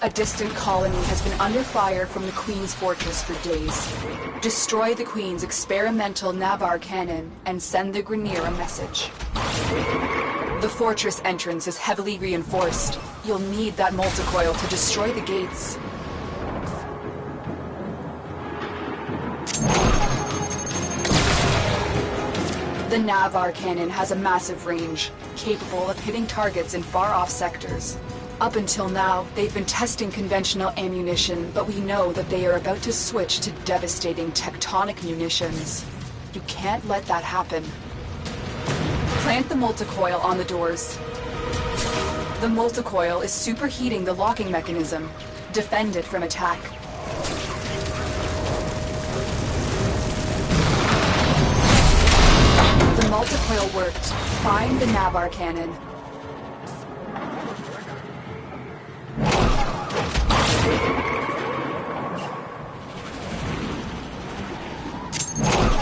A distant colony has been under fire from the Queen's fortress for days. Destroy the Queen's experimental Navarre cannon and send the Grenier a message. The fortress entrance is heavily reinforced. You'll need that multicoil to destroy the gates. The Navarre cannon has a massive range, capable of hitting targets in far-off sectors. Up until now, they've been testing conventional ammunition, but we know that they are about to switch to devastating tectonic munitions. You can't let that happen. Plant the multicoil on the doors. The multicoil is superheating the locking mechanism. Defend it from attack. The multicoil worked. Find the Navarre cannon.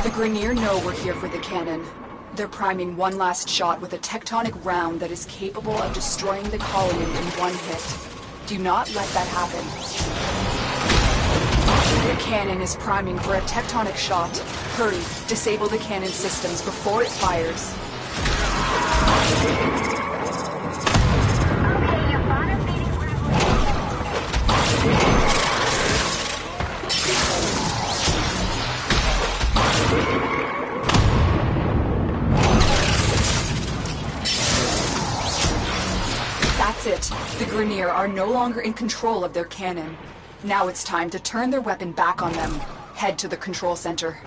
The Grenier know we're here for the cannon. They're priming one last shot with a tectonic round that is capable of destroying the colony in one hit. Do not let that happen. The cannon is priming for a tectonic shot. Hurry, disable the cannon systems before it fires. That's it. The Grenier are no longer in control of their cannon. Now it's time to turn their weapon back on them. Head to the control center.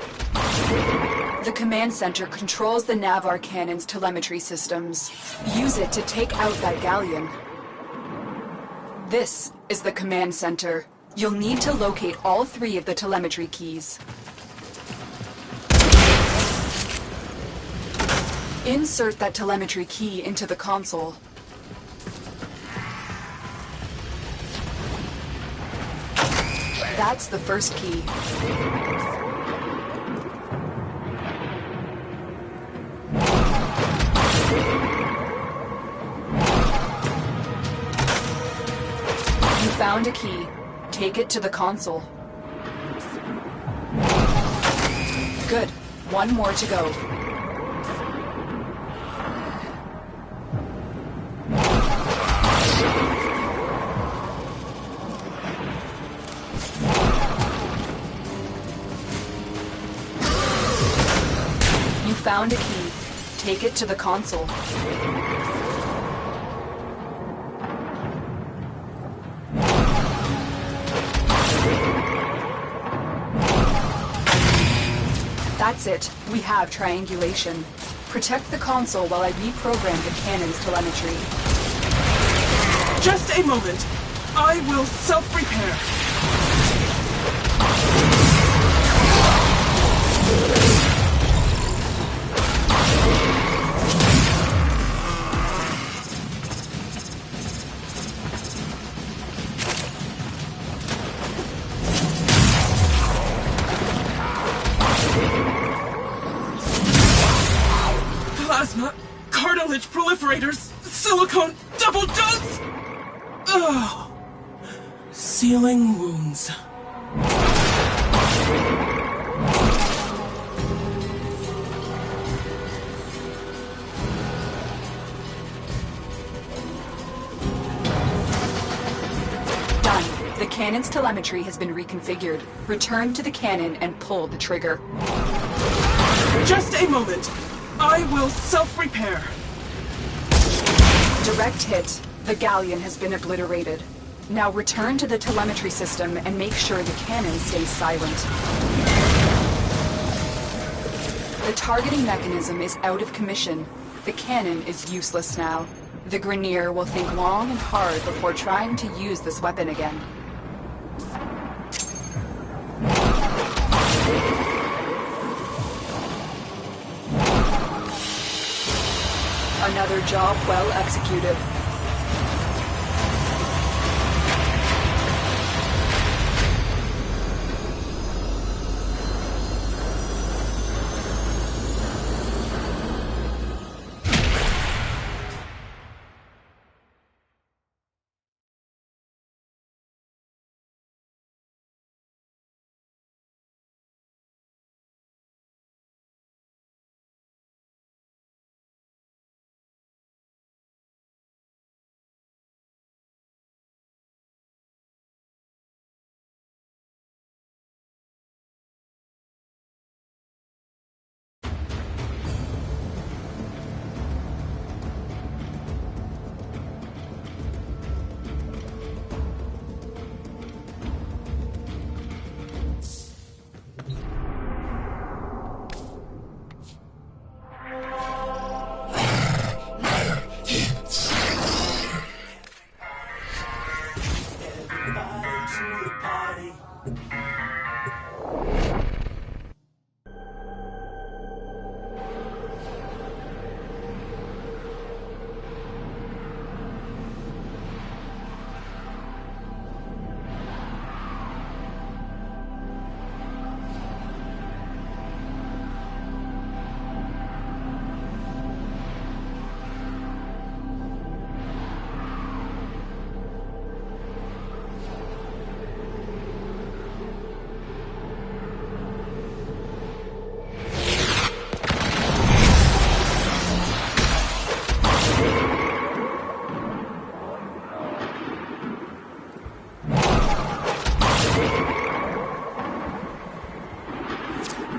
The command center controls the Navarre cannon's telemetry systems. Use it to take out that galleon. This is the command center. You'll need to locate all 3 of the telemetry keys. Insert that telemetry key into the console. That's the first key. You found a key. Take it to the console. Good. One more to go. You found a key. Take it to the console. That's it. We have triangulation. Protect the console while I reprogram the cannon's telemetry. Just a moment. I will self-repair. Plasma, cartilage proliferators, so silicone double dose! Ugh. Sealing wounds. Done. The cannon's telemetry has been reconfigured. Return to the cannon and pull the trigger. Just a moment. I will self-repair. Direct hit. The galleon has been obliterated. Now return to the telemetry system and make sure the cannon stays silent. The targeting mechanism is out of commission. The cannon is useless now. The Grineer will think long and hard before trying to use this weapon again. Another job well executed.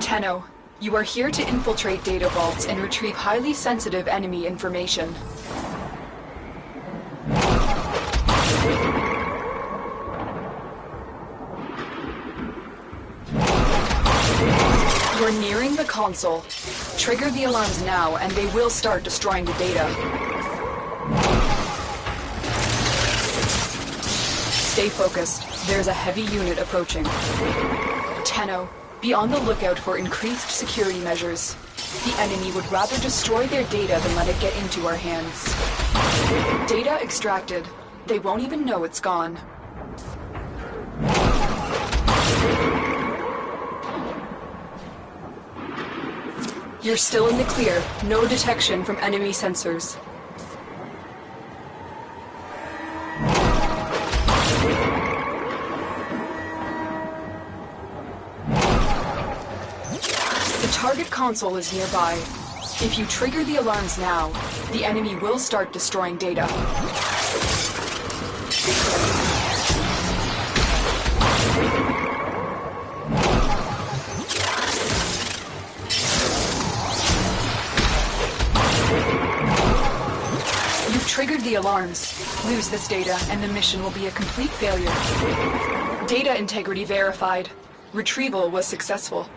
Tenno, you are here to infiltrate data vaults and retrieve highly sensitive enemy information. You're nearing the console. Trigger the alarms now and they will start destroying the data. Stay focused. There's a heavy unit approaching. Tenno, be on the lookout for increased security measures. The enemy would rather destroy their data than let it get into our hands. Data extracted. They won't even know it's gone. You're still in the clear. No detection from enemy sensors. The target console is nearby. If you trigger the alarms now, the enemy will start destroying data. You've triggered the alarms. Lose this data, and the mission will be a complete failure. Data integrity verified. Retrieval was successful.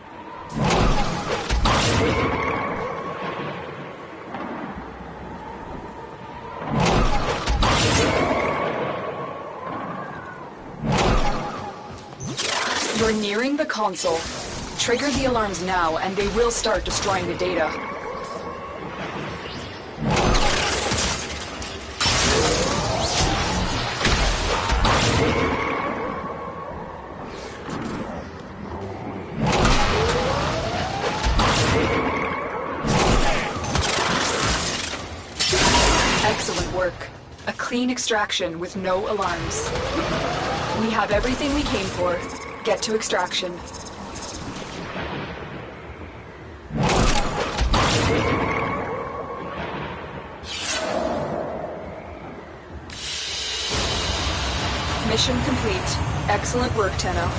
You're nearing the console. Trigger the alarms now, and they will start destroying the data. Excellent work. A clean extraction with no alarms. We have everything we came for. Get to extraction. Mission complete. Excellent work, Tenno.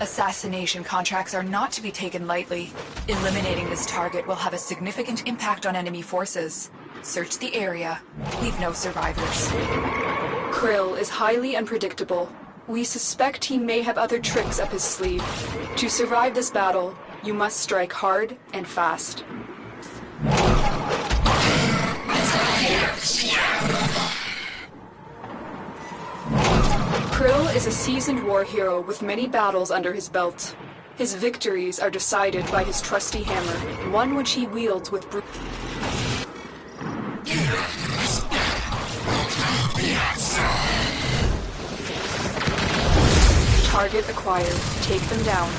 Assassination contracts are not to be taken lightly. Eliminating this target will have a significant impact on enemy forces. Search the area. Leave no survivors. Krill is highly unpredictable. We suspect he may have other tricks up his sleeve. To survive this battle, you must strike hard and fast. Krill is a seasoned war hero with many battles under his belt. His victories are decided by his trusty hammer, one which he wields with Target acquired. Take them down.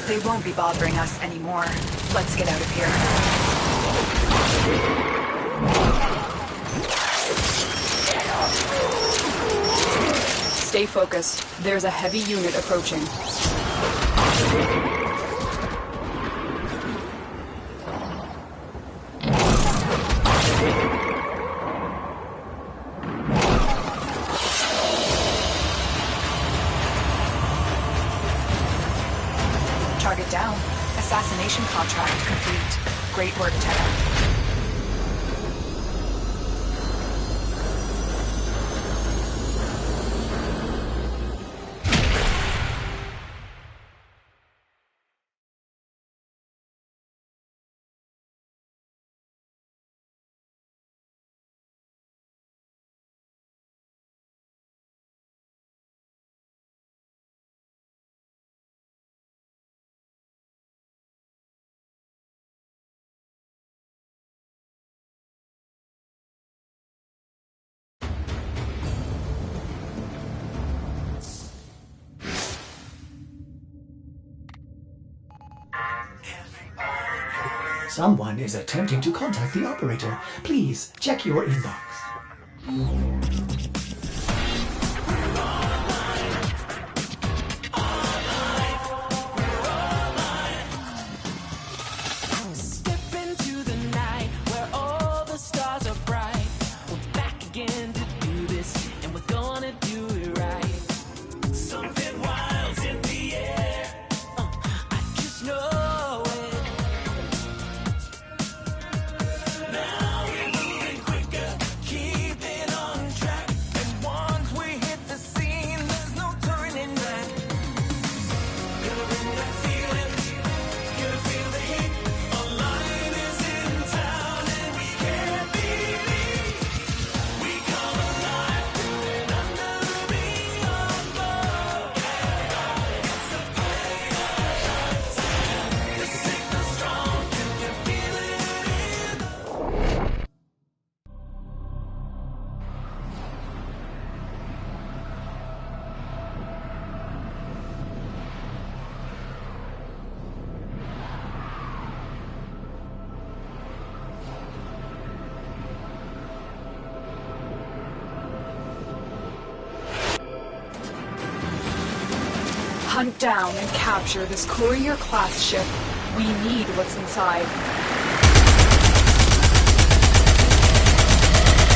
They won't be bothering us anymore. Let's get out of here. Stay focused. There's a heavy unit approaching. Target down. Assassination contract complete. Great work, Tenno. Someone is attempting to contact the operator. Please check your inbox. Step into the night where all the stars are bright. We're back again to do this, and we're gonna do it right. Something wild's in the air. I just know it. Now we're moving quicker, keeping on track. And once we hit the scene, there's no turning back. Gonna bring that feeling, gonna feel the heat. A lion is in town and we can't believe we come alive, doing under the neon glow. It's the play of time. The signal's strong, you can feel it in the Hunt down and capture this courier-class ship. We need what's inside.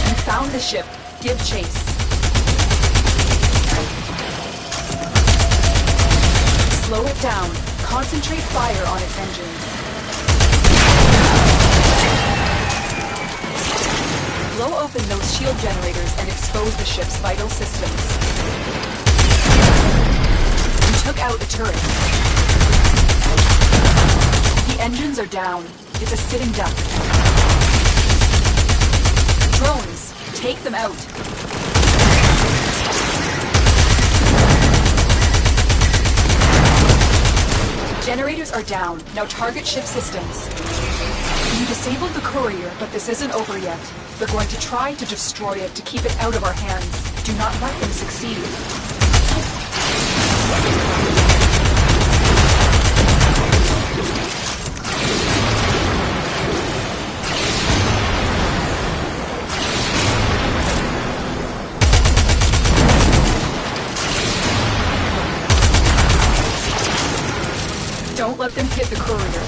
You found the ship. Give chase. Slow it down. Concentrate fire on its engines. Blow open those shield generators and expose the ship's vital systems. You took out a turret. The engines are down. It's a sitting duck. Drones, take them out. Generators are down. Now target ship systems. You disabled the courier, but this isn't over yet. They're going to try to destroy it to keep it out of our hands. Do not let them succeed. Don't let them hit the courier.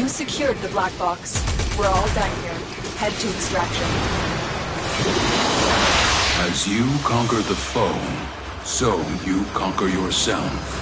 Secured the black box. We're all done here. Head to extraction. As you conquer the foe, so you conquer yourself.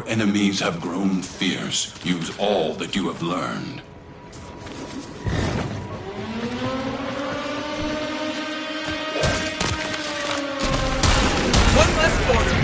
Your enemies have grown fierce. Use all that you have learned. One less order.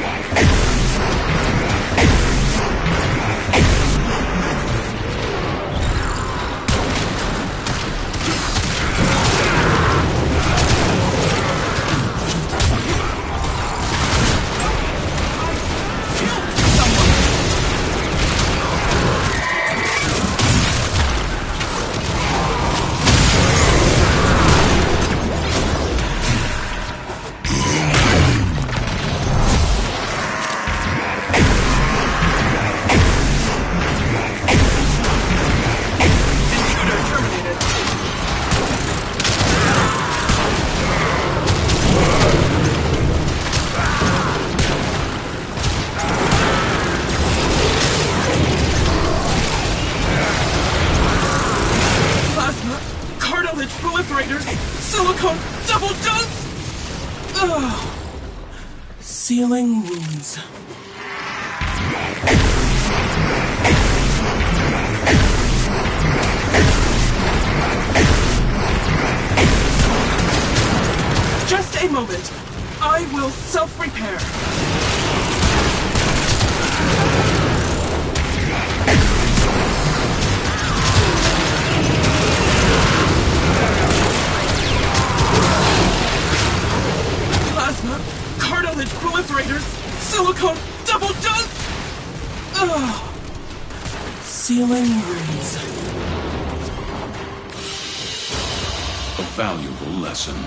Silicone double dose! Ugh. Sealing wounds. Just a moment. I will self-repair. Plasma, cartilage proliferators, silicone double dose! Ugh. Sealing wounds. A valuable lesson.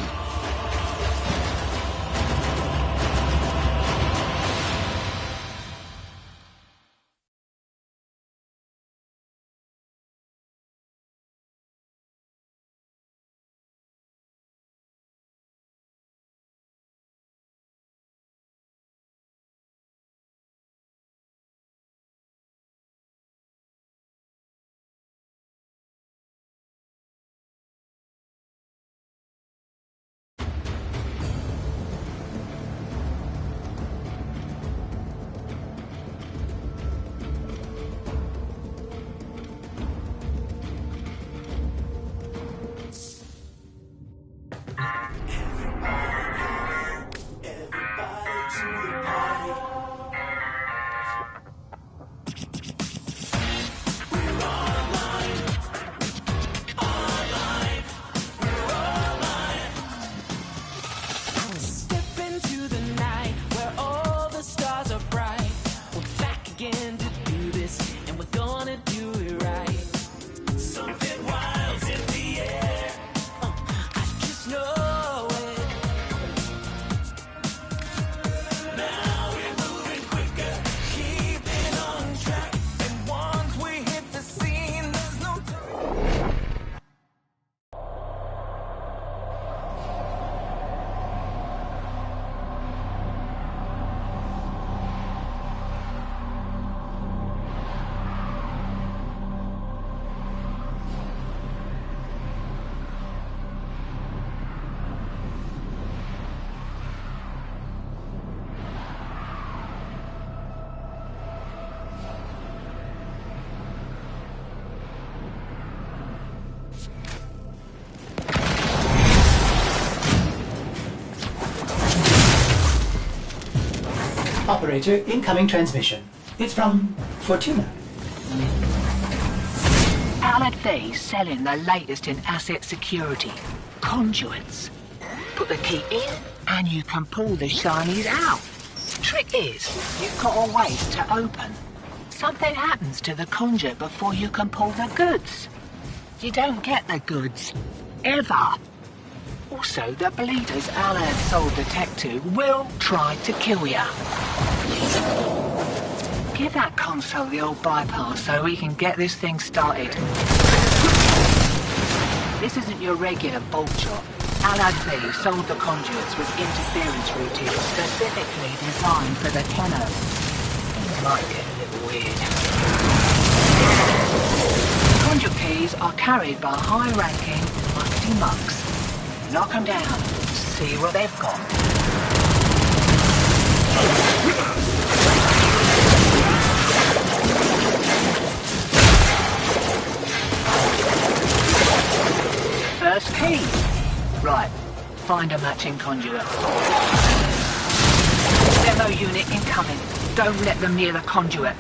Operator, incoming transmission. It's from Fortuna. Allied V's selling the latest in asset security. Conduits. Put the key in and you can pull the shinies out. Trick is, you've got to wait to open. Something happens to the conduit before you can pull the goods. You don't get the goods. Ever. Also, the bleeders Allied sold the tech to will try to kill ya. Give that console the old bypass so we can get this thing started. This isn't your regular bolt shop. Allied V sold the conduits with interference routines specifically designed for the cannon. Things might get a little weird. Conduit keys are carried by high-ranking musty mucks. Knock them down, see what they've got. me! Right, find a matching conduit. Demo unit incoming. Don't let them near the conduit.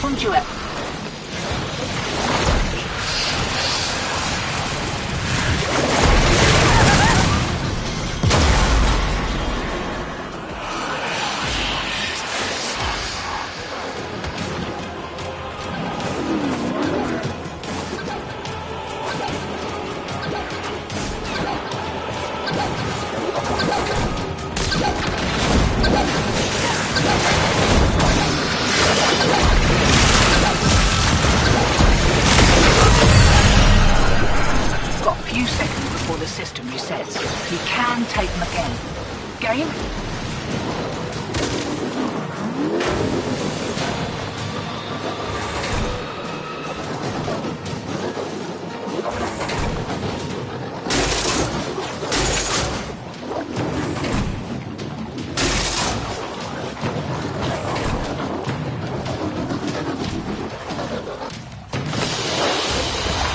conduit. System resets. You can take them again. Game?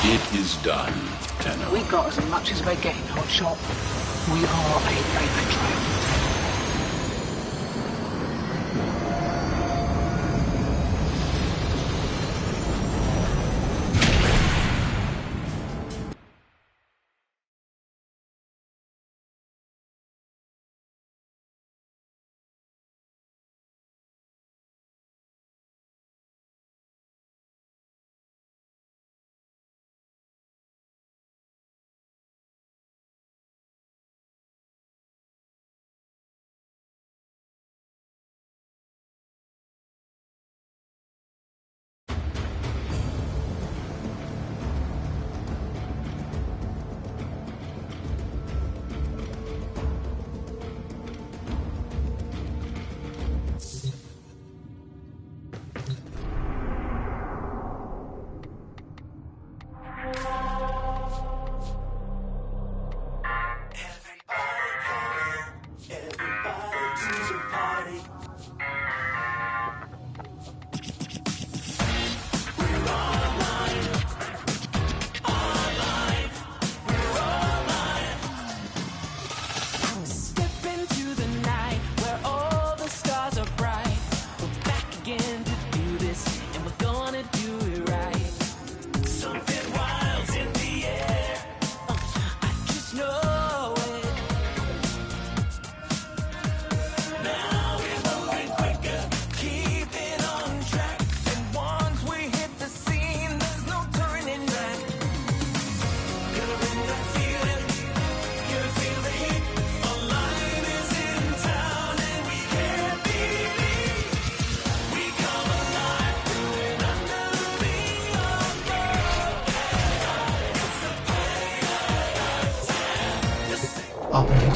It is done, Tenno. We got as much as we're getting, Hotshot. We are a vapor trail.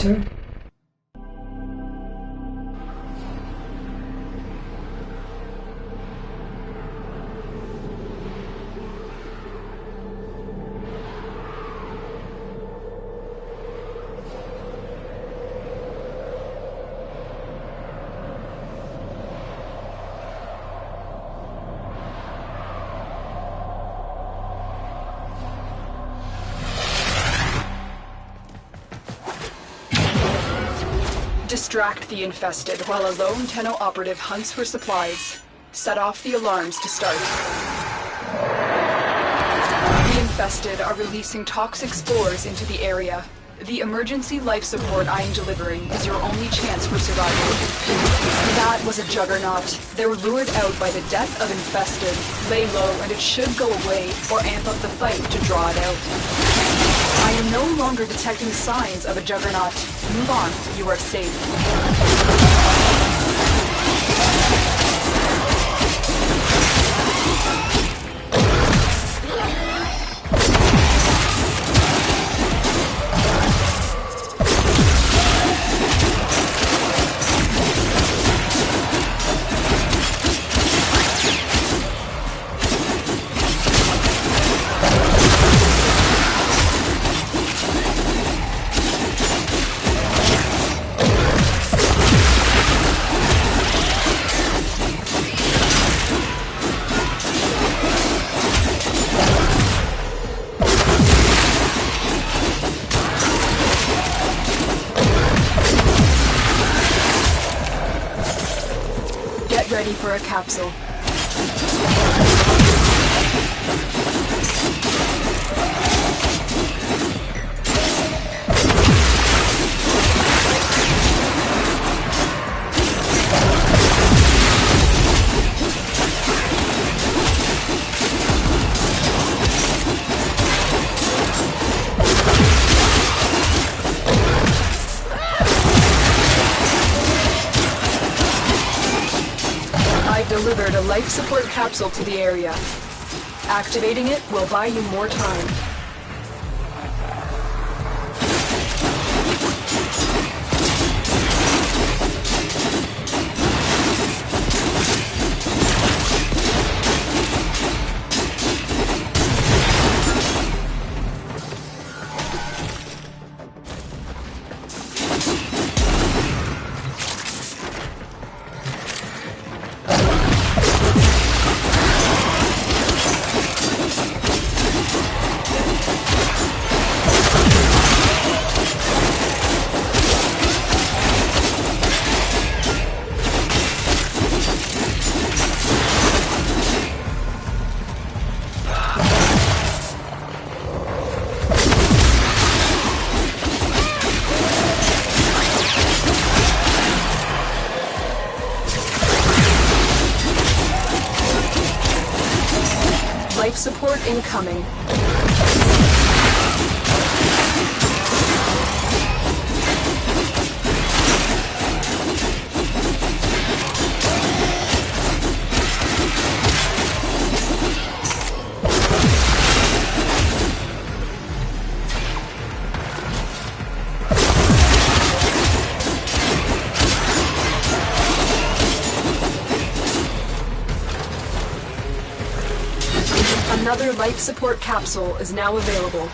sir? Distract the infested while a lone Tenno operative hunts for supplies. Set off the alarms to start. The infested are releasing toxic spores into the area. The emergency life support I am delivering is your only chance for survival. That was a juggernaut. They were lured out by the death of infested. Lay low and it should go away, or amp up the fight to draw it out. I am no longer detecting signs of a juggernaut. Move on, you are safe. Ready for a capsule. Delivered a life support capsule to the area. Activating it will buy you more time. Life support incoming. Another life support capsule is now available.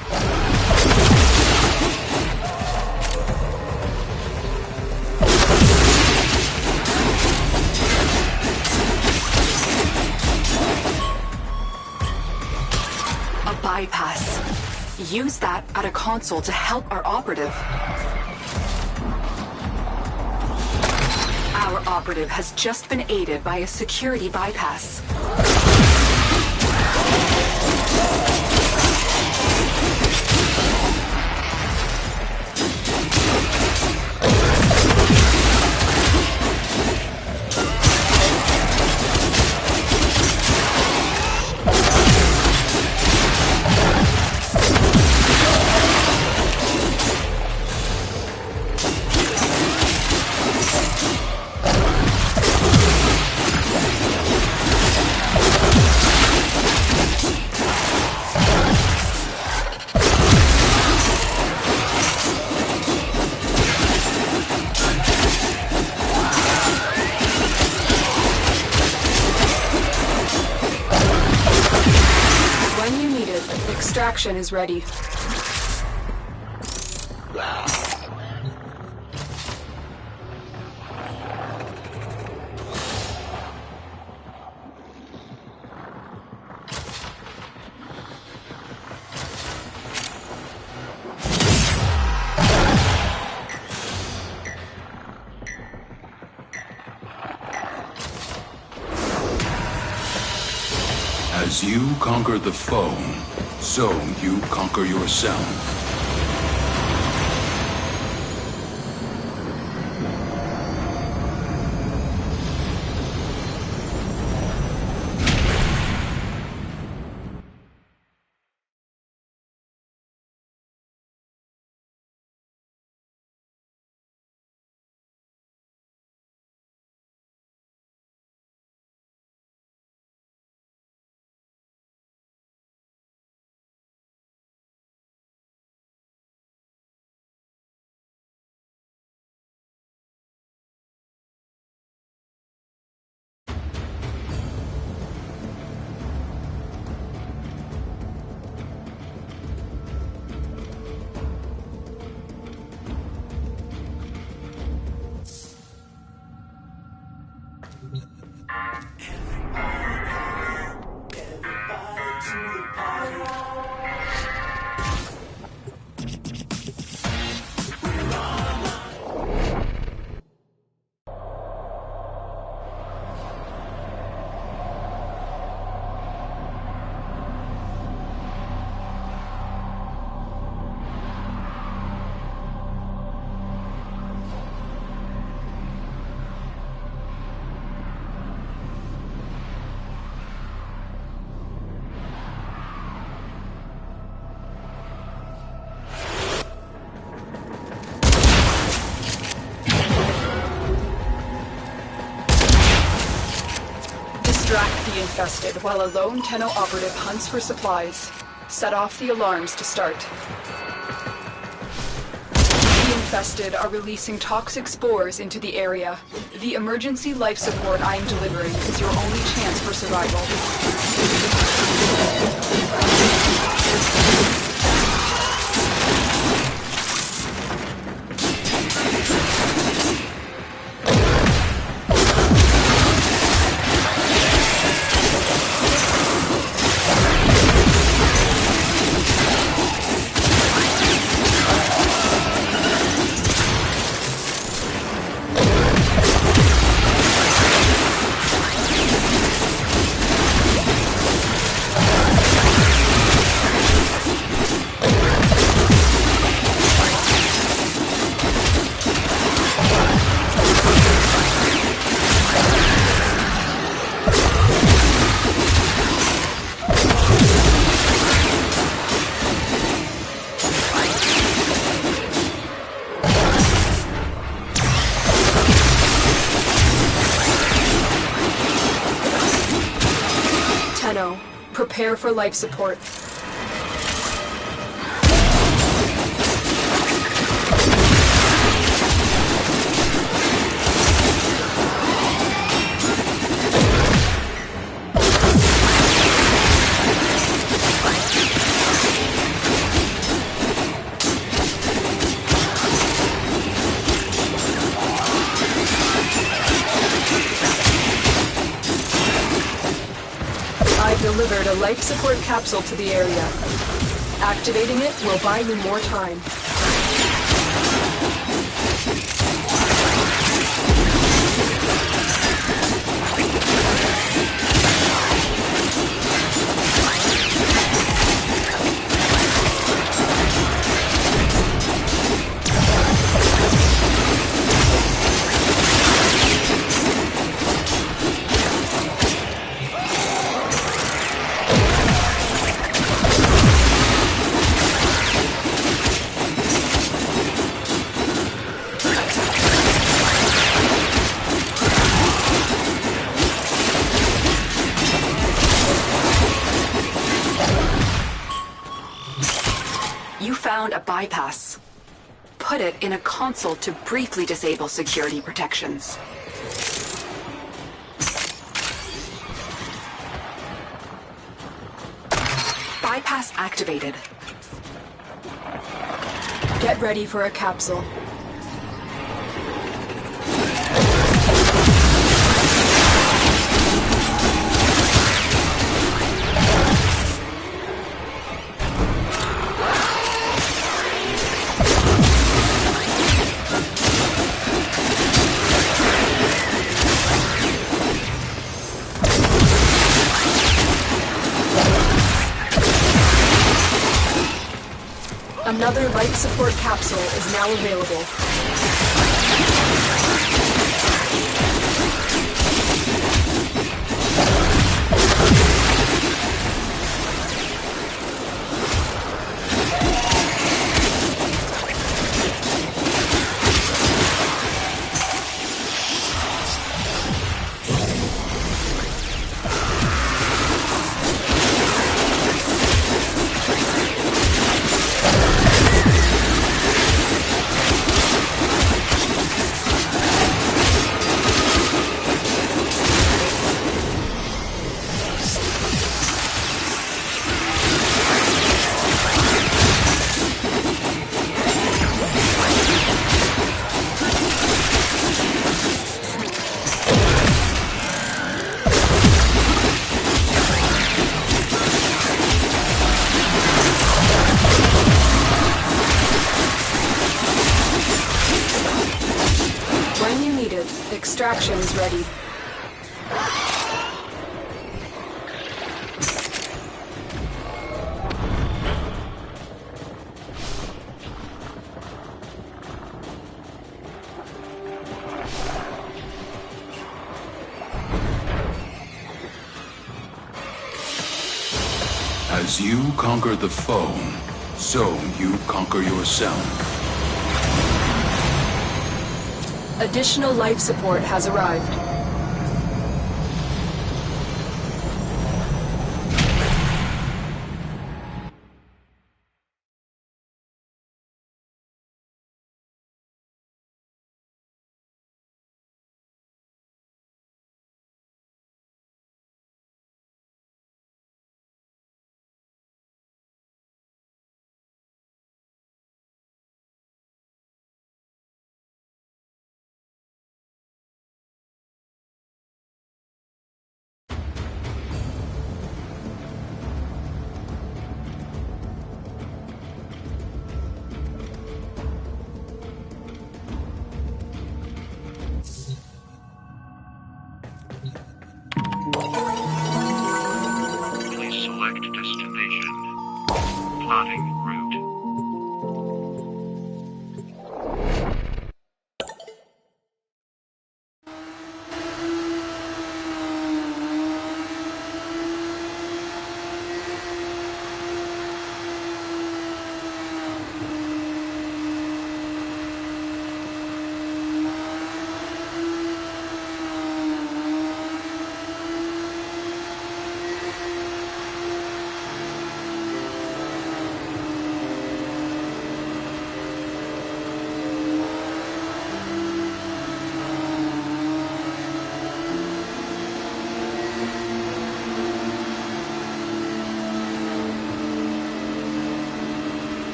A bypass. Use that at a console to help our operative. Our operative has just been aided by a security bypass. Extraction is ready. As you conquer the foe, so you conquer yourself. Distract the infested while a lone Tenno operative hunts for supplies. Set off the alarms to start. The infested are releasing toxic spores into the area. The emergency life support I am delivering is your only chance for survival. Tenno, prepare for life support. Delivered a life support capsule to the area. Activating it will buy you more time. You found a bypass. Put it in a console to briefly disable security protections. Bypass activated. Get ready for a capsule. Another life support capsule is now available. Extraction is ready. As you conquer the foe, so you conquer yourself. Additional life support has arrived.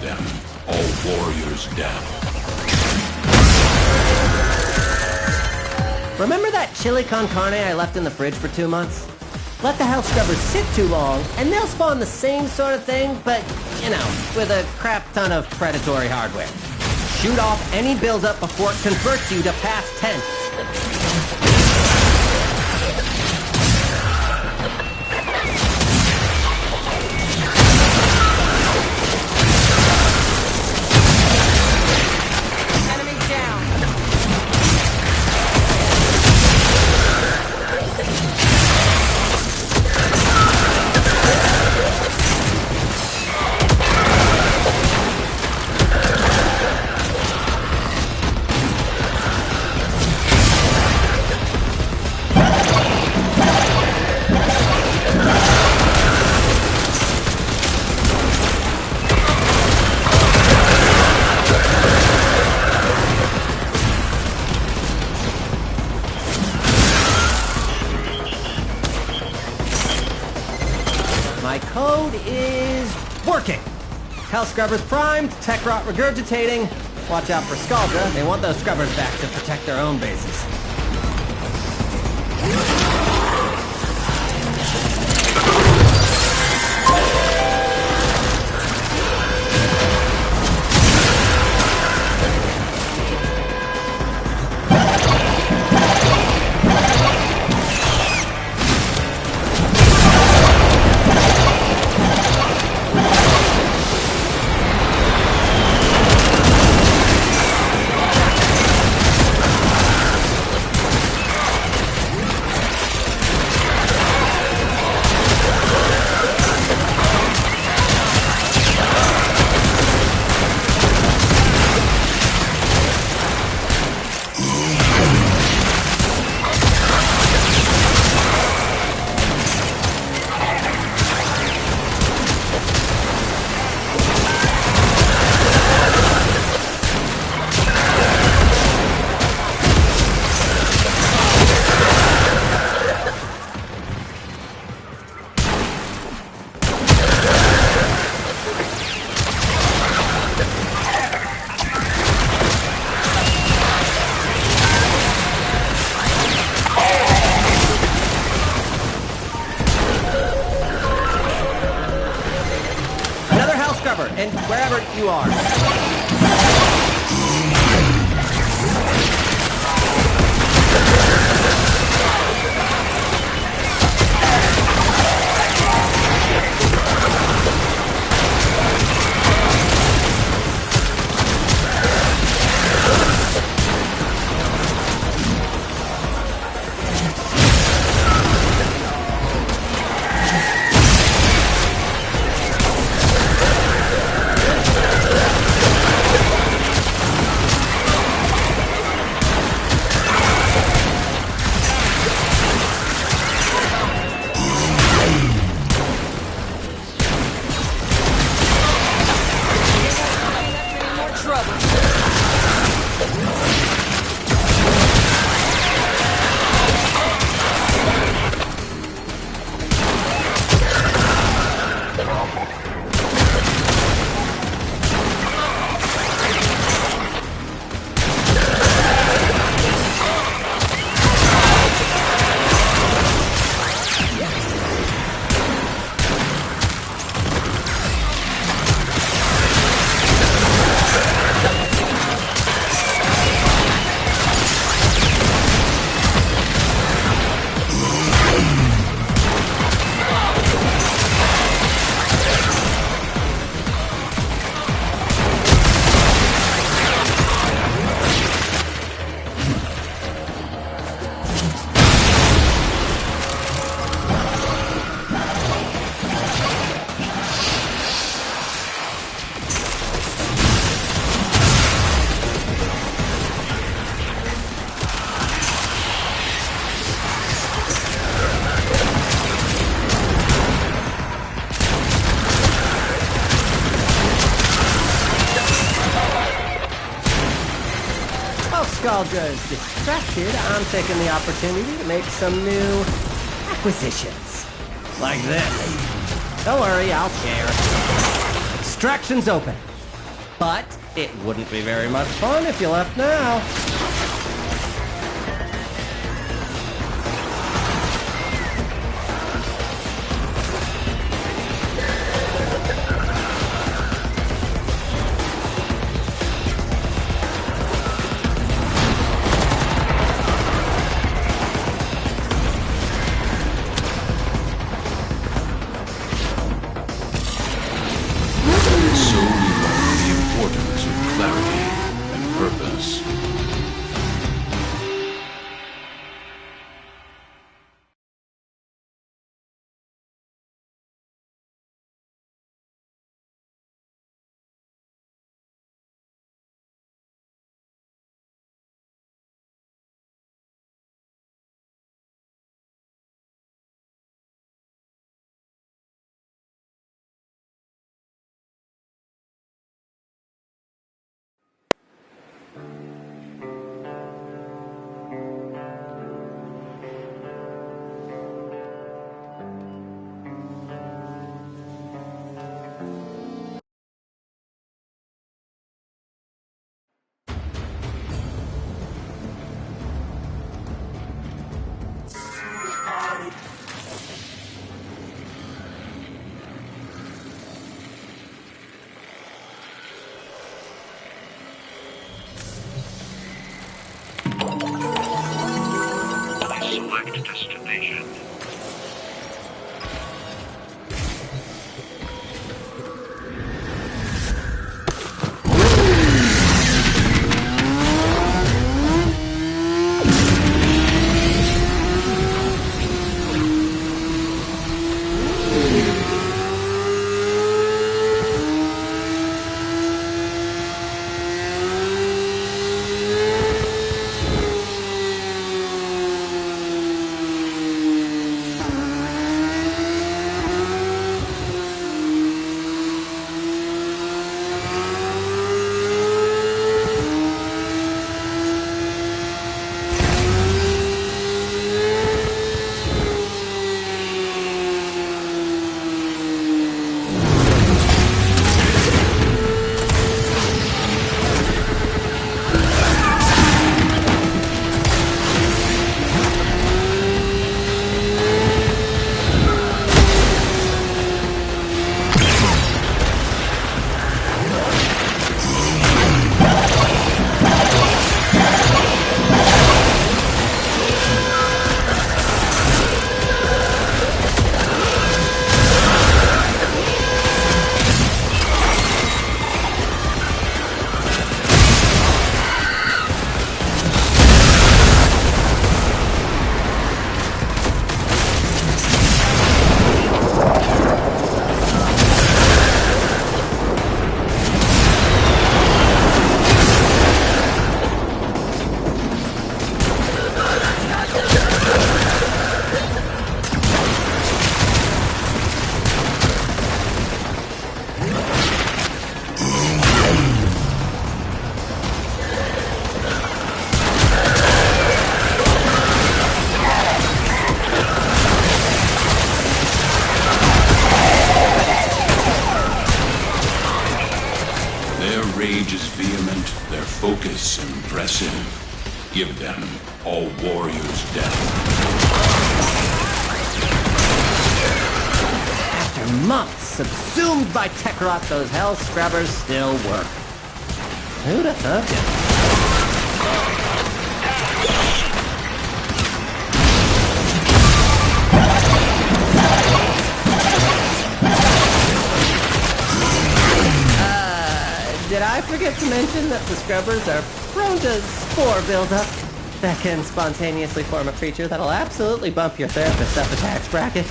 them. All warriors down. Remember that chili con carne I left in the fridge for 2 months? Let the house scrubbers sit too long, and they'll spawn the same sort of thing, but, you know, with a crap ton of predatory hardware. Shoot off any buildup before it converts you to past tense. My code is working. Hell Scrubbers primed, tech rot regurgitating. Watch out for Scaldra. They want those scrubbers back to protect their own bases. And wherever you are. Scaldra is distracted, I'm taking the opportunity to make some new acquisitions. Like this. Don't worry, I'll share. Extraction's open. But it wouldn't be very much fun if you left now. So we learn the importance of clarity and purpose. Select destination. focus impressive. Give them all warriors death. After months subsumed by tech rot, those hell scrubbers still work. Who'd have thought it? Did I forget to mention that the scrubbers are prone to spore buildup that can spontaneously form a creature that'll absolutely bump your therapist's up attacks bracket?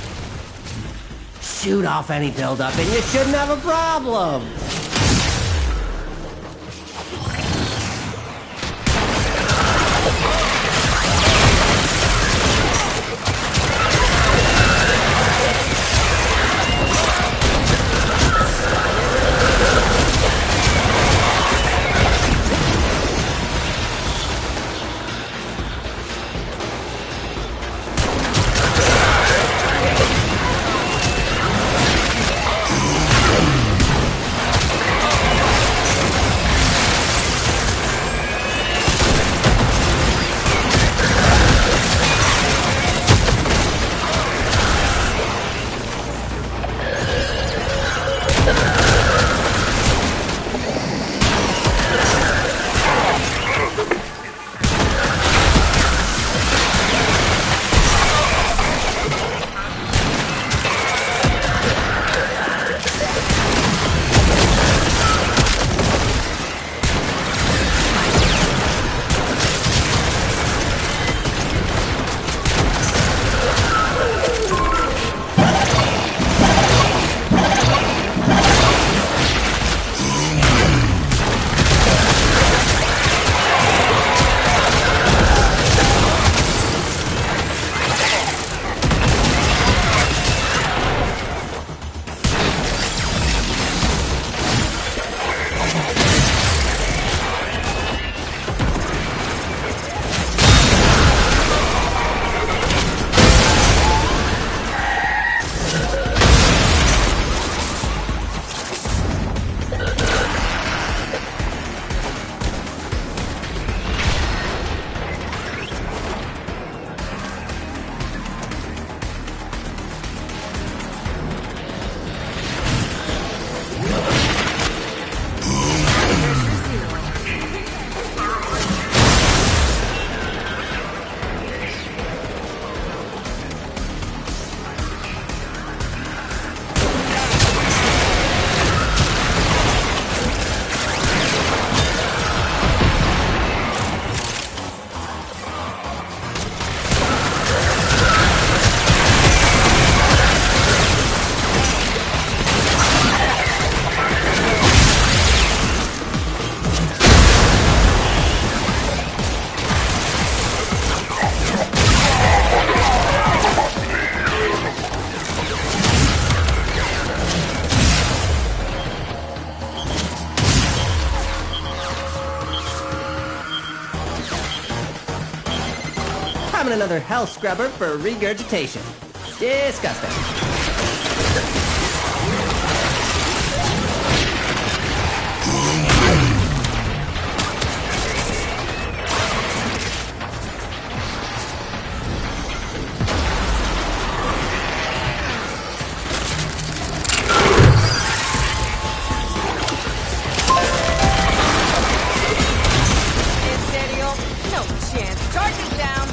Shoot off any buildup and you shouldn't have a problem! having another hell scrubber for regurgitation. Disgusting. No chance. Target down.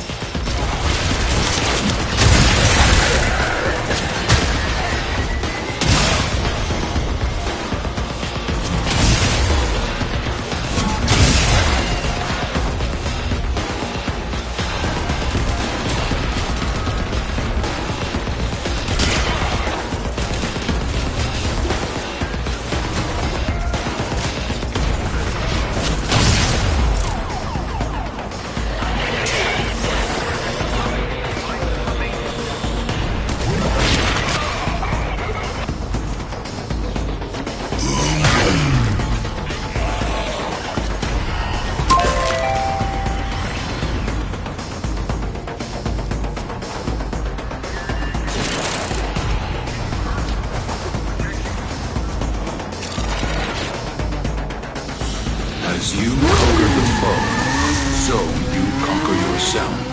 As you conquer the foe, so you conquer yourself.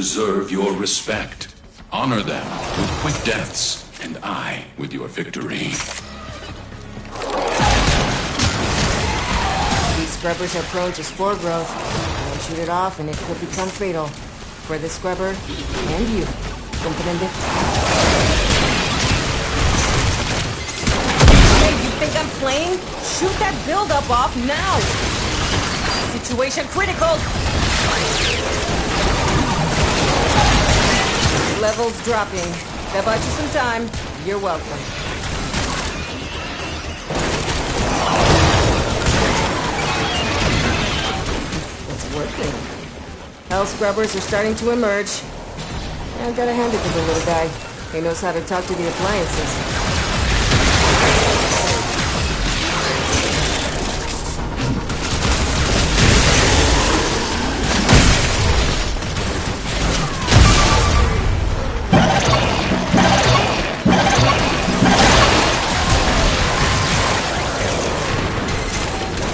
deserve your respect. Honor them with quick deaths, and I with your victory. These scrubbers are prone to spore growth. Don't shoot it off and it could become fatal. For the scrubber and you. Comprende? Hey, you think I'm playing? Shoot that buildup off now! Situation critical! Levels dropping. That bought you some time. You're welcome. It's working. Hell scrubbers are starting to emerge. I gotta hand it to the little guy. He knows how to talk to the appliances.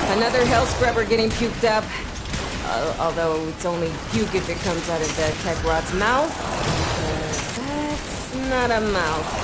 Another hell scrubber getting puked up. Although it's only puke if it comes out of the tech rot's mouth. That's not a mouth.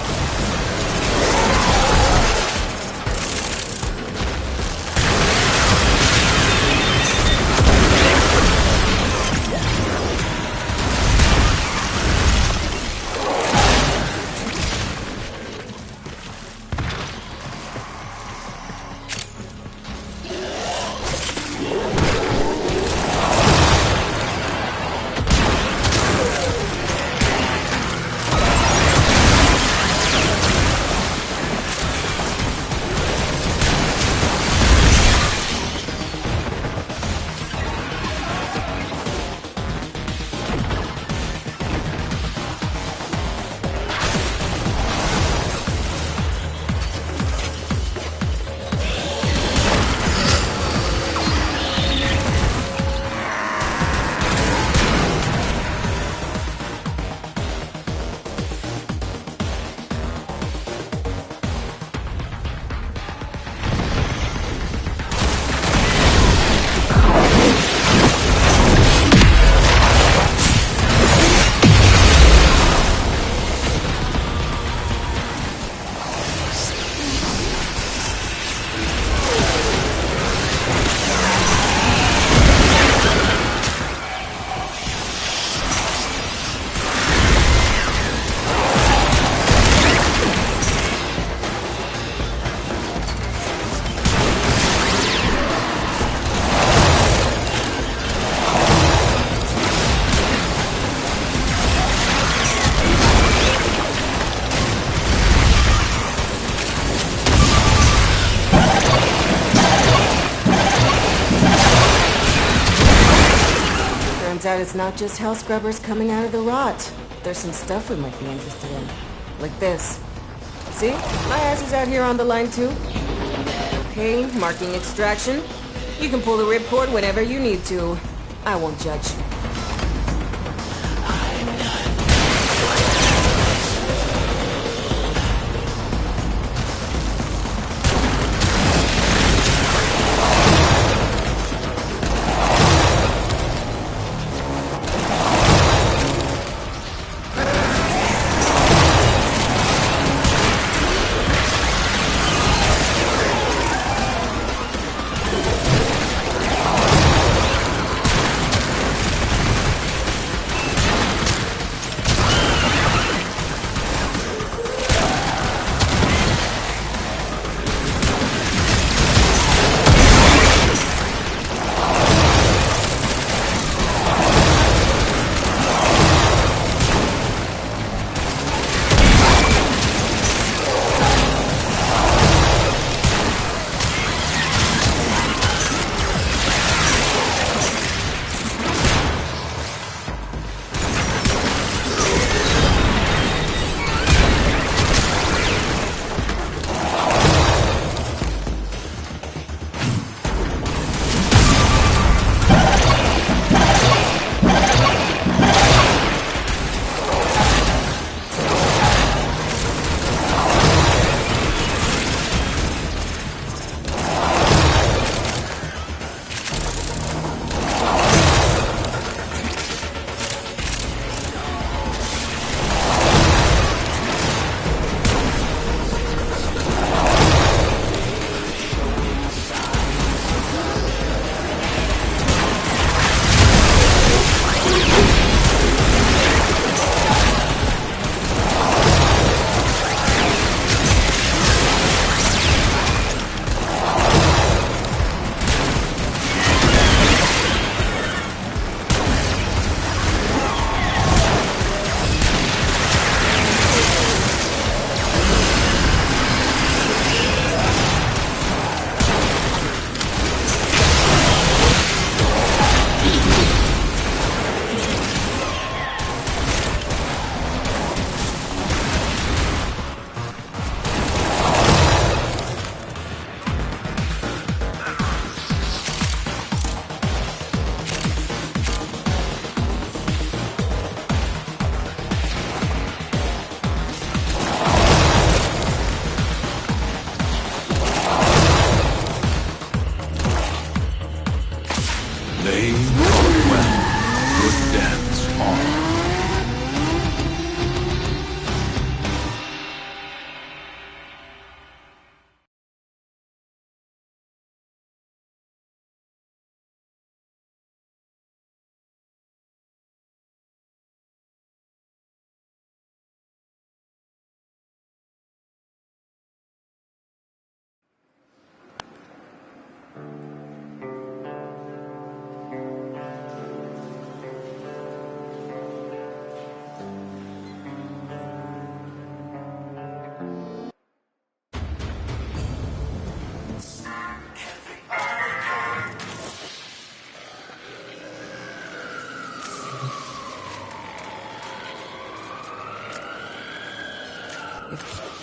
Turns out it's not just hell scrubbers coming out of the rot. There's some stuff we might be interested in. Like this. See? My ass is out here on the line too. Okay, marking extraction. You can pull the ripcord whenever you need to. I won't judge.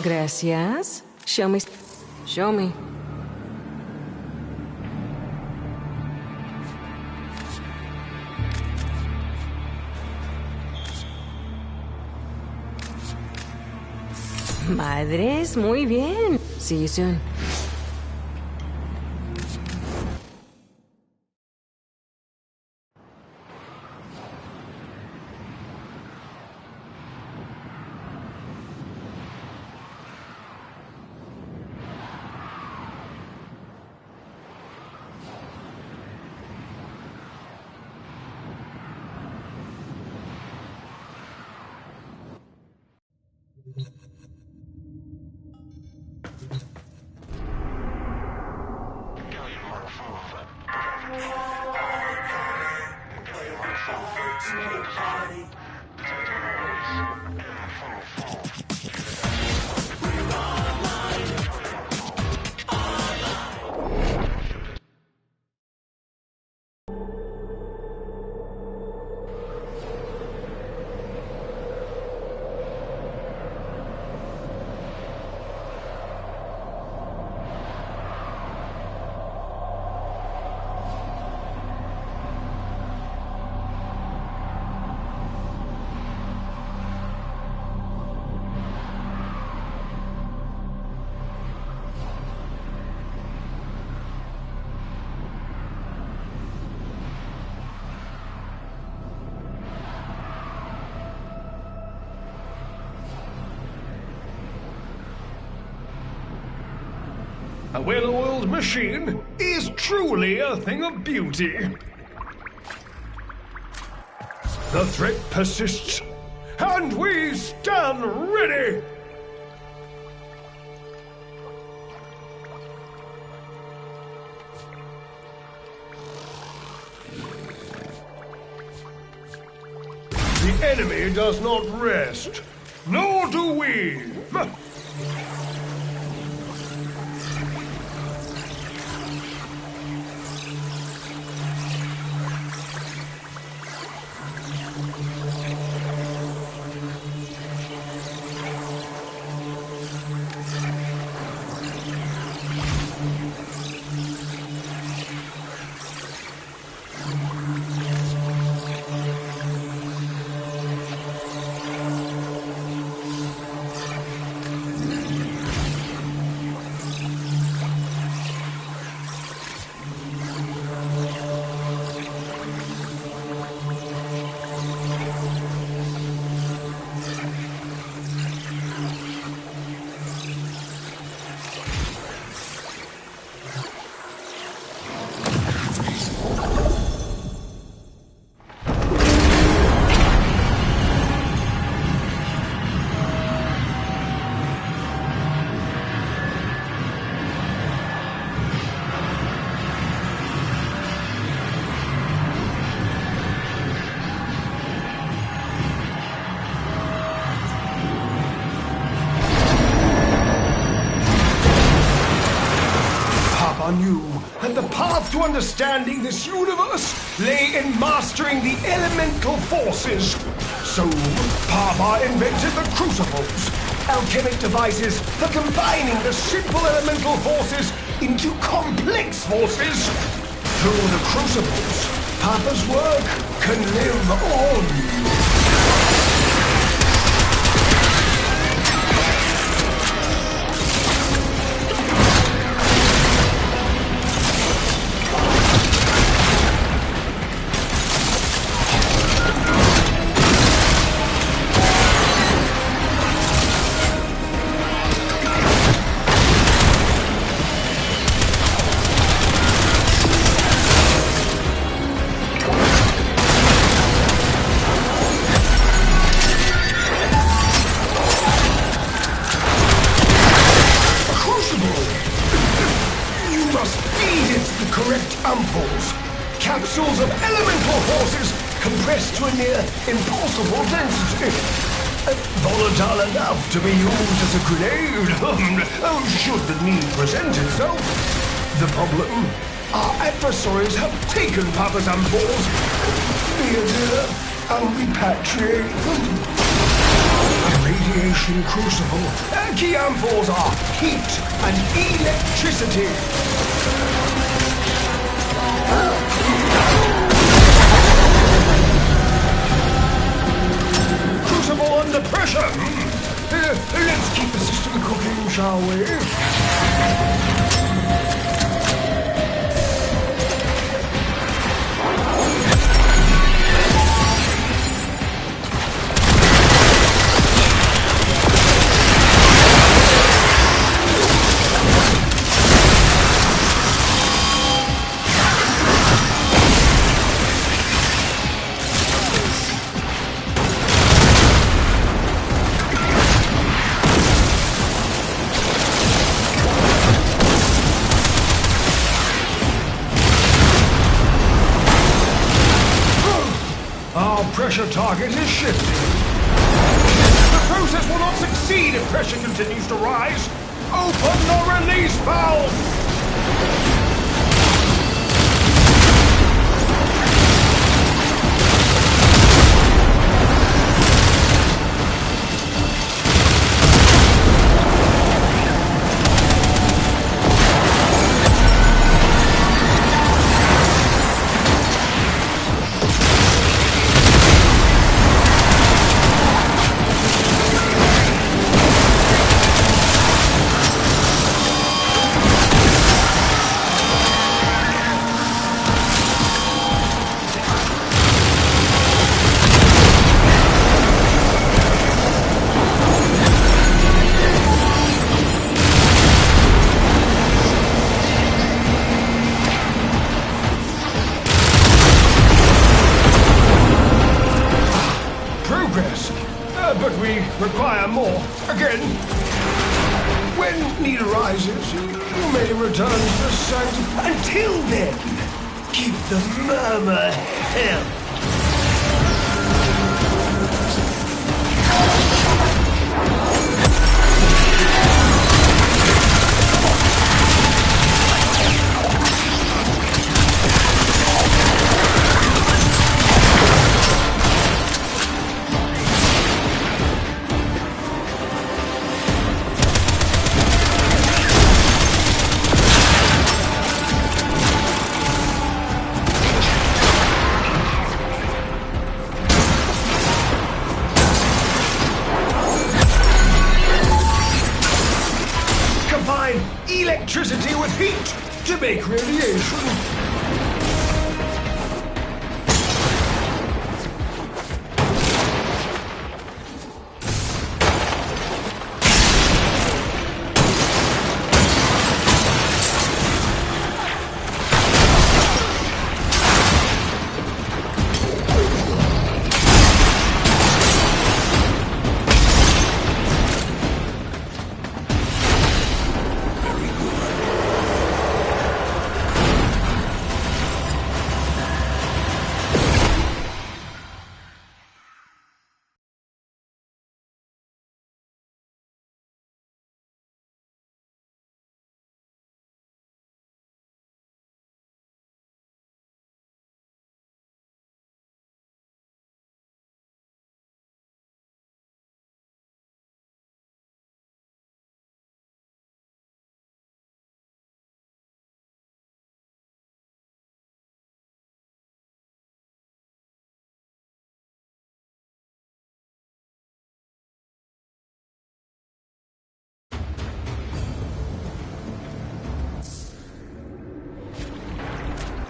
Gracias. Show me. Show me. Madres, muy bien. See you soon. A well-oiled machine is truly a thing of beauty. The threat persists, and we stand ready! The enemy does not rest, nor do we! Knew that the path to understanding this universe lay in mastering the elemental forces. So, Papa invented the crucibles, alchemic devices for combining the simple elemental forces into complex forces. Through the crucibles, Papa's work can live on. Capsules of elemental forces compressed to a near impossible density. Volatile enough to be used as a grenade, should the need present itself. The problem, our adversaries have taken Papa's ampoules via and repatriate them. A radiation crucible. Key ampoules are heat and electricity. Crucible under pressure. Let's keep the system cooking, shall we? Pressure target is shifting. The process will not succeed if pressure continues to rise. Open the release valve! But we require more. Again, when need arises, you may return to the site. Until then, keep the murmur hell. Electricity with heat to make radiation.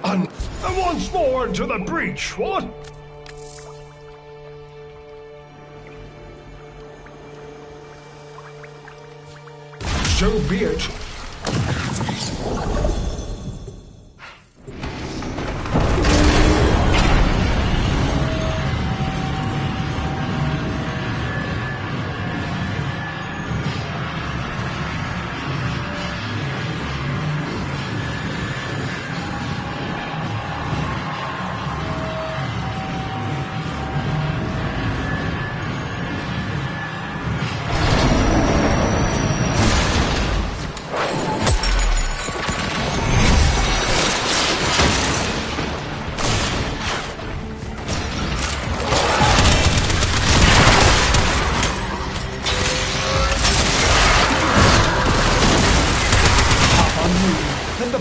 And once more into the breach, what? So be it.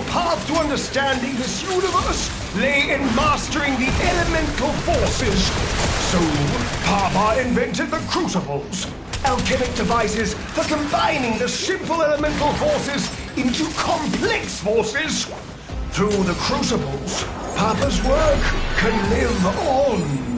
path to understanding this universe lay in mastering the elemental forces. So, Papa invented the crucibles, alchemic devices for combining the simple elemental forces into complex forces. Through the crucibles, Papa's work can live on.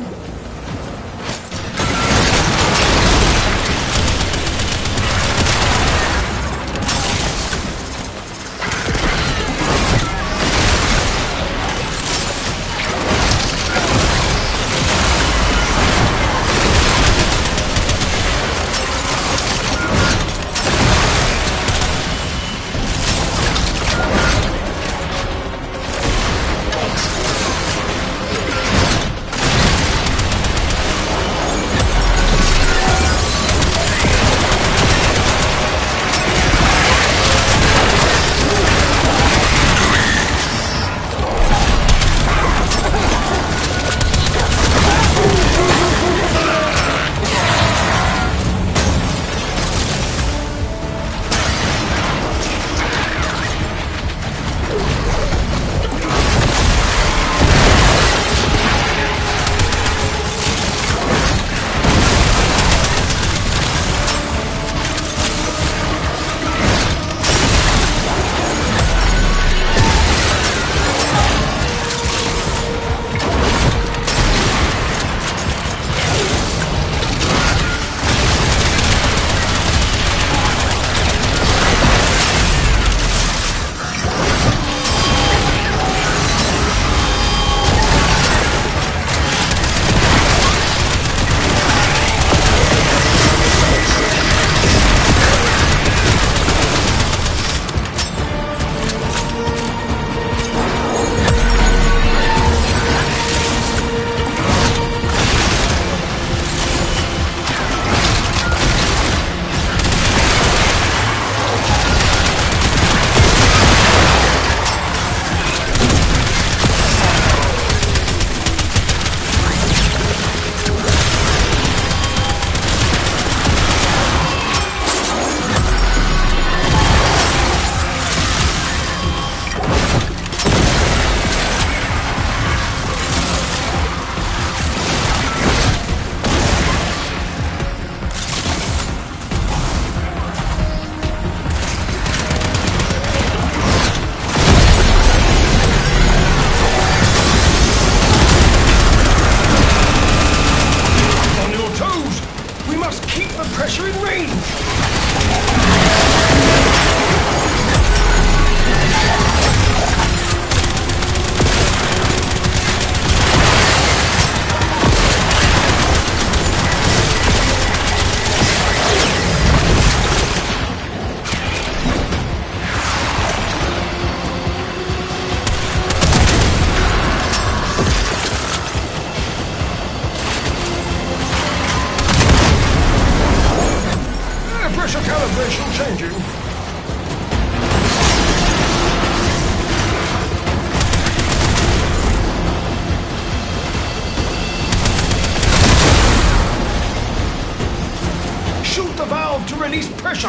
release pressure.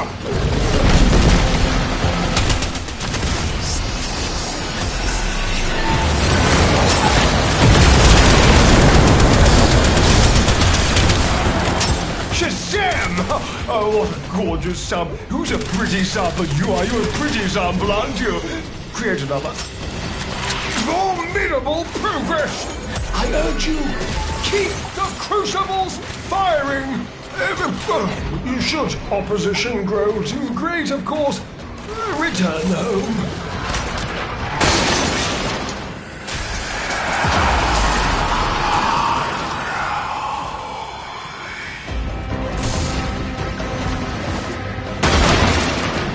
Shazam! Oh, what a gorgeous sub. Who's a pretty sub? You are. You're a pretty sub, aren't you? Create another. Formidable progress! I urge you, keep the crucibles firing! Should opposition grow too great, of course, return home.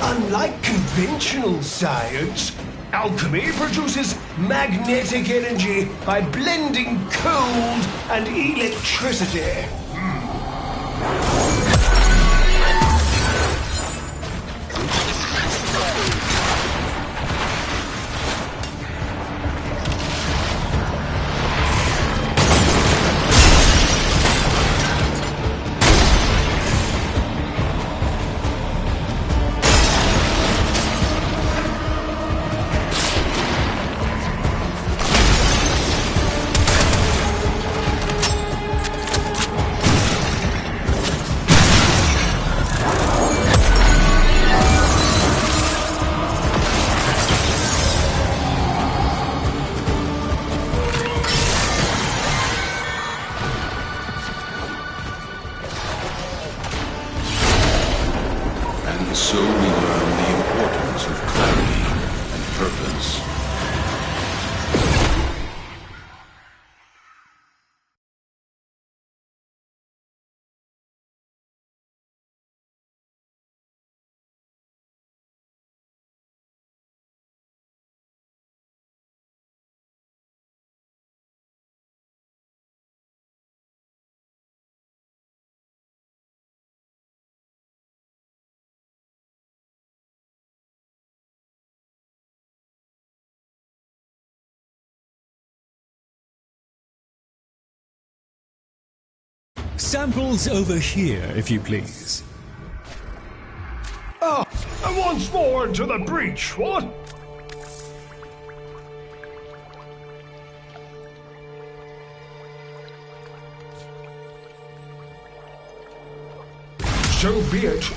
Unlike conventional science, alchemy produces magnetic energy by blending cold and electricity. Samples over here, if you please. Ah, and once more into the breach, what? So be it.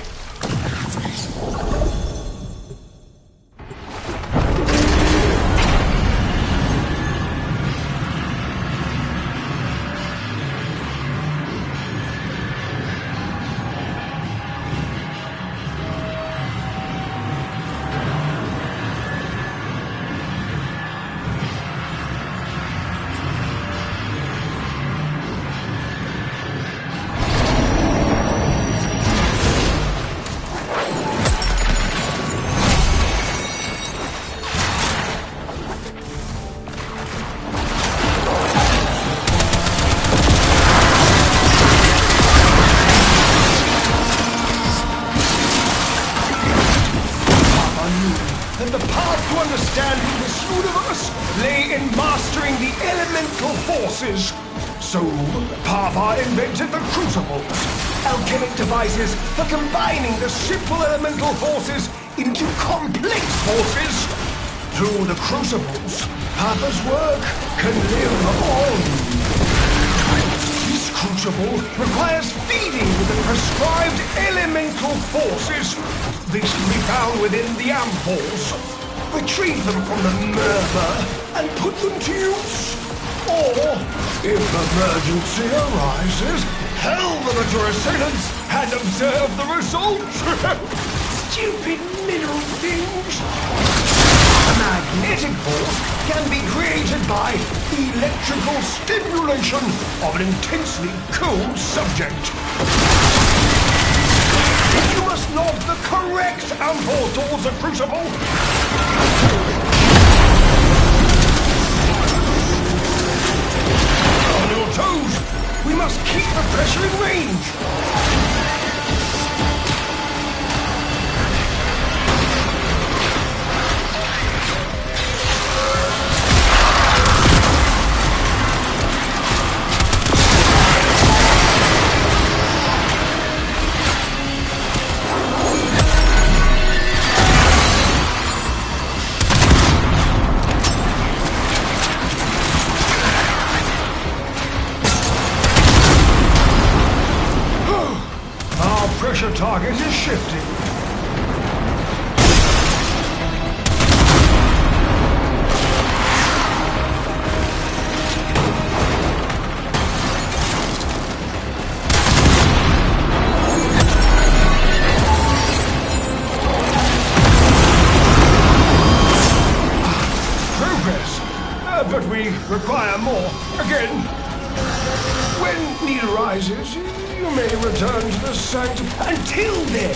And the path to understanding this universe lay in mastering the elemental forces. So, Papa invented the crucibles, alchemic devices for combining the simple elemental forces into complex forces. Through the crucibles, Papa's work can live on. This crucible requires feeding with the prescribed elemental forces. These can be found within the ampoules. Retrieve them from the murmur and put them to use. Or, if emergency arises, helmet your assailants and observe the results. Stupid mineral things. A magnetic force can be created by electrical stimulation of an intensely cold subject. You must knock the correct ampoule towards the crucible. On your toes. We must keep the pressure in range. Pressure target is shifting. Progress, but we require more. Again, when need arises, you may return to the sanctum. Until then,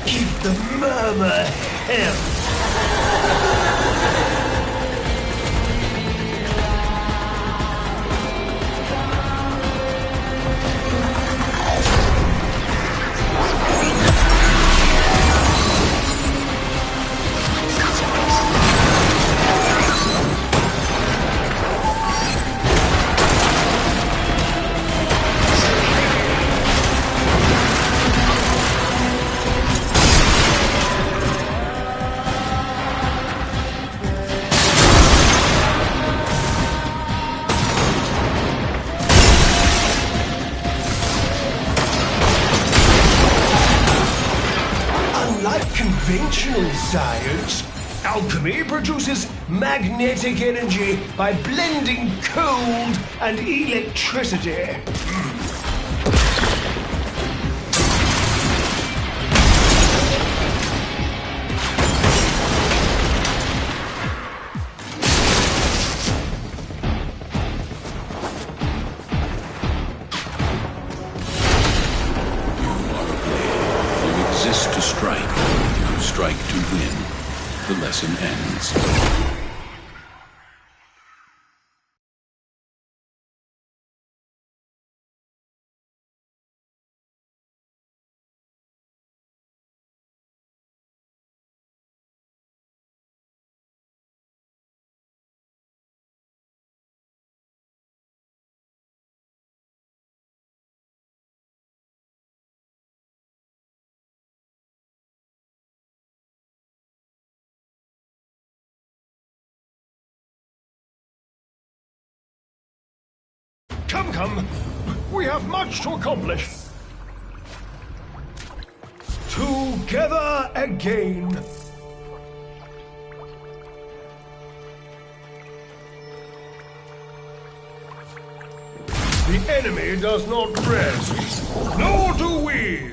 keep the murmur held. Unlike conventional science, alchemy produces magnetic energy by blending cold and electricity. To strike, you strike to win. The lesson ends. Come, we have much to accomplish. Together again. The enemy does not rest, nor do we.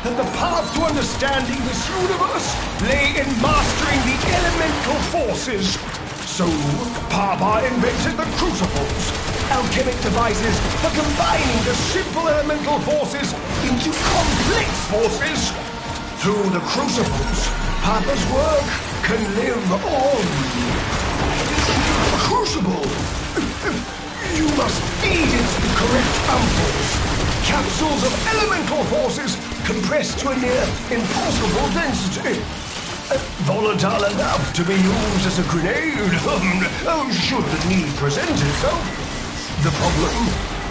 That the path to understanding this universe lay in mastering the elemental forces. So, Papa invented the crucibles, alchemic devices for combining the simple elemental forces into complex forces. Through the crucibles, Papa's work can live on. Crucible! You must feed it the correct ampoules. Capsules of elemental forces compressed to a near impossible density. Volatile enough to be used as a grenade, should the need present itself. The problem,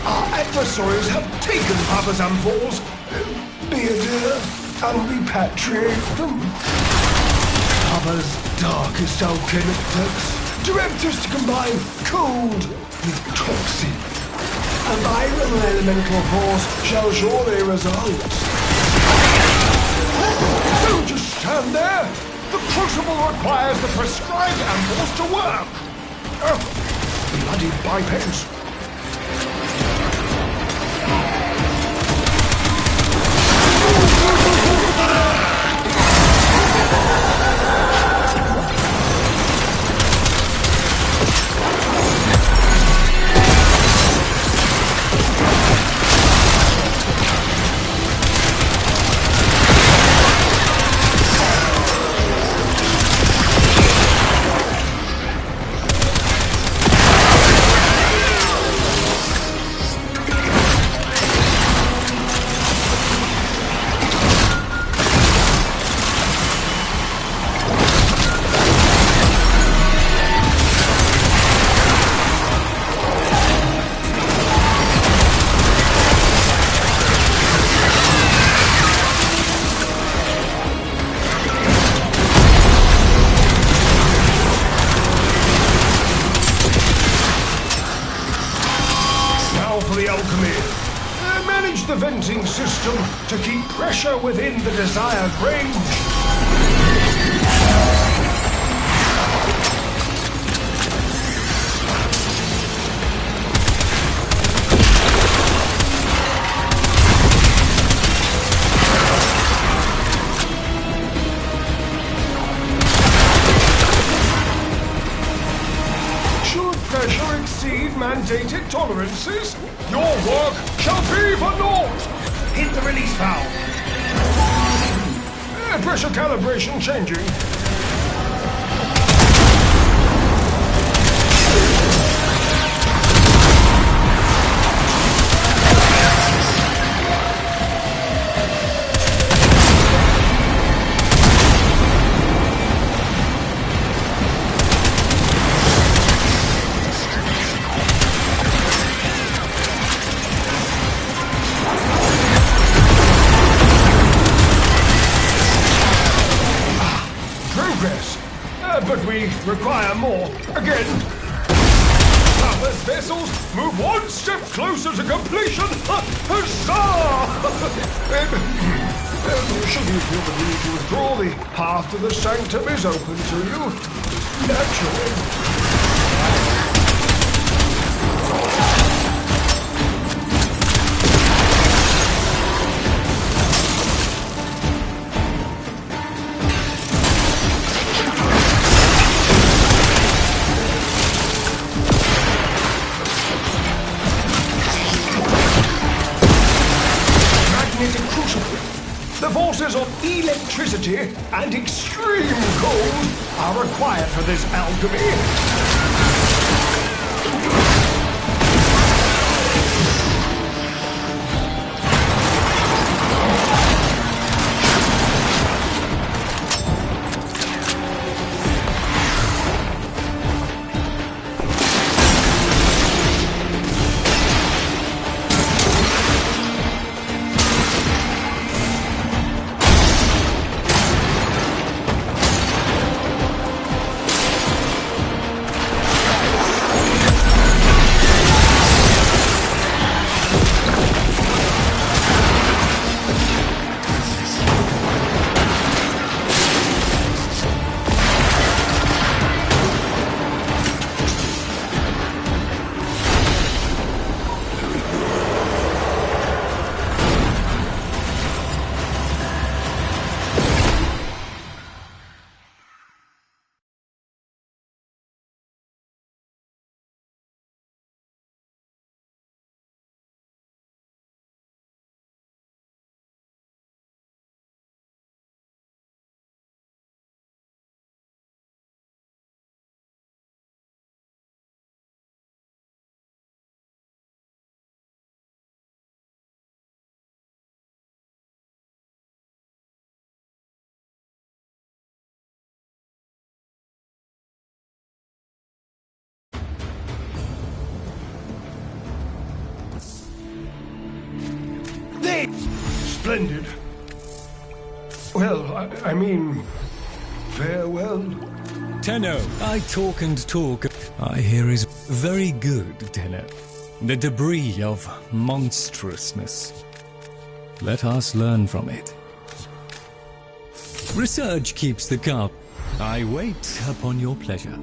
our adversaries have taken Papa's ampoules, bearded and repatriated them. Papa's darkest alchemic texts direct us to combine cold with toxic. A viral elemental force shall surely result. Don't just stand there! The crucible requires the prescribed ampoules to work! Bloody bipeds! Manage the venting system to keep pressure within the desired range. Should pressure exceed mandated tolerances, your work shall be for naught! Hit the release valve. Pressure calibration changing. But we require more. Again. Papa's vessels move one step closer to completion. Huzzah! Should you feel the need to withdraw, the path to the sanctum is open to you. Naturally. The forces of electricity and extreme cold are required for this alchemy. Splendid. Well, I mean, farewell. Tenno, I talk and talk. I hear is very good, Tenno. The debris of monstrousness. Let us learn from it. Research keeps the cup. I wait upon your pleasure.